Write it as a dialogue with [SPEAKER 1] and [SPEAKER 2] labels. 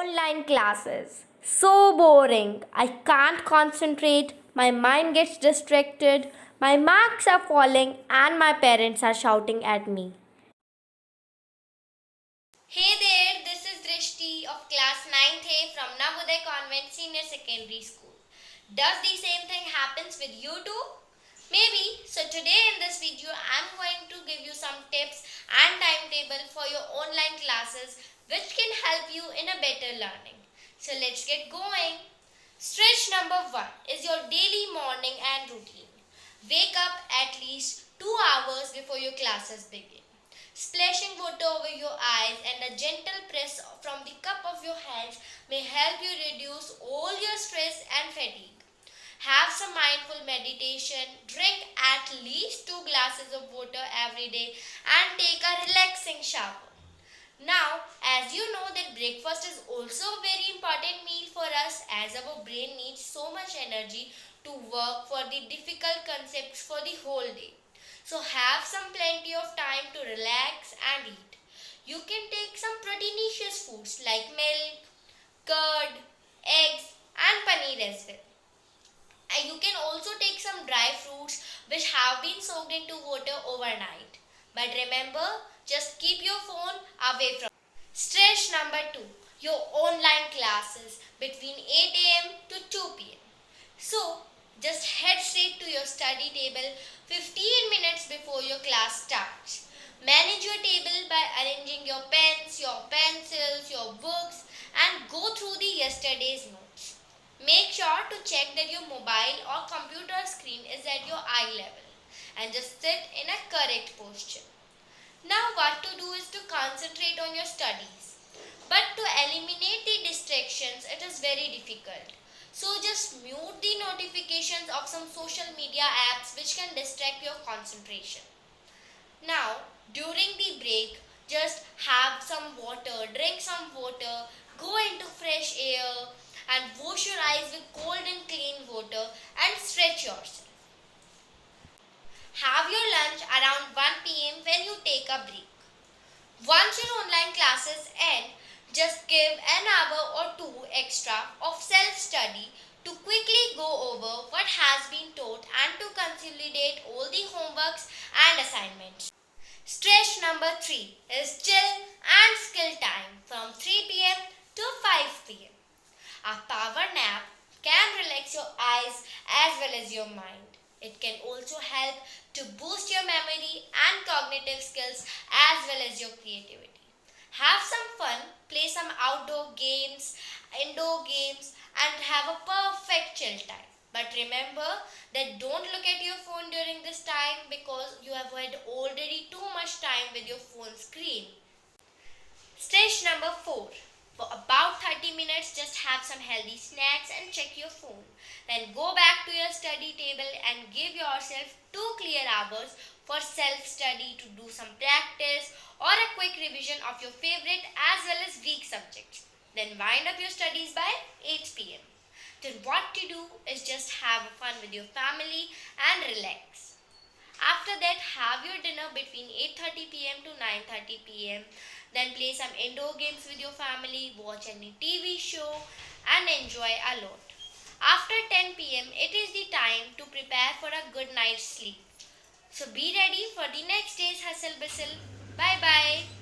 [SPEAKER 1] Online classes. So boring. I can't concentrate. My mind gets distracted. My marks are falling and my parents are shouting at me.
[SPEAKER 2] Hey there, this is Drishti of class 9th A from Navodaya Convent Senior Secondary School. Does the same thing happens with you too? Maybe. So today in this video I'm going to give you some tips and timetable for your online classes which can help you in a better learning. So let's get going. Stretch number 1 is your daily morning and routine. Wake up at least 2 hours before your classes begin. Splashing water over your eyes and a gentle press from the cup of your hands may help you reduce all your stress and fatigue. Have some mindful meditation, drink at least 2 glasses of water every day and take a relaxing shower. Now, as you know that breakfast is also a very important meal for us as our brain needs so much energy to work for the difficult concepts for the whole day. So have some plenty of time to relax and eat. You can take some proteinous foods like milk, curd, eggs and paneer as well. And you can also take some dry fruits which have been soaked into water overnight. But remember, just keep your phone away from. Stretch number 2, your online classes between 8 a.m. to 2 p.m. So, just head straight to your study table 15 minutes before your class starts. Manage your table by arranging your pens, your pencils, your books and go through the yesterday's notes. Make sure to check that your mobile or computer screen is at your eye level and just sit in a correct posture. Now what to do is to concentrate on your studies. But to eliminate the distractions, it is very difficult. So just mute the notifications of some social media apps which can distract your concentration. Now, during the break, just have some water, drink some water, go into fresh air and wash your eyes with cold and clean water and stretch yourself. Have your lunch around 1 p.m. when you take a break. Once your online classes end, just give an hour or two extra of self-study to quickly go over what has been taught and to consolidate all the homeworks and assignments. Stretch number 3 is chill and skill time from 3 p.m. to 5 p.m. A power nap can relax your eyes as well as your mind. It can also help to boost your memory and cognitive skills as well as your creativity. Have some fun, play some outdoor games, indoor games, and have a perfect chill time. But remember that don't look at your phone during this time because you have had already too much time with your phone screen. Stage number 4. For about 30 minutes, just have some healthy snacks and check your phone. Then go back to your study table and give yourself 2 clear hours for self-study to do some practice or a quick revision of your favorite as well as weak subjects. Then wind up your studies by 8 p.m. Then what to do is just have fun with your family and relax. After that, have your dinner between 8:30 p.m. to 9:30 p.m. Then play some indoor games with your family, watch any TV show and enjoy a lot. After 10 p.m. it is the time to prepare for a good night's sleep. So be ready for the next day's hustle bustle. Bye bye.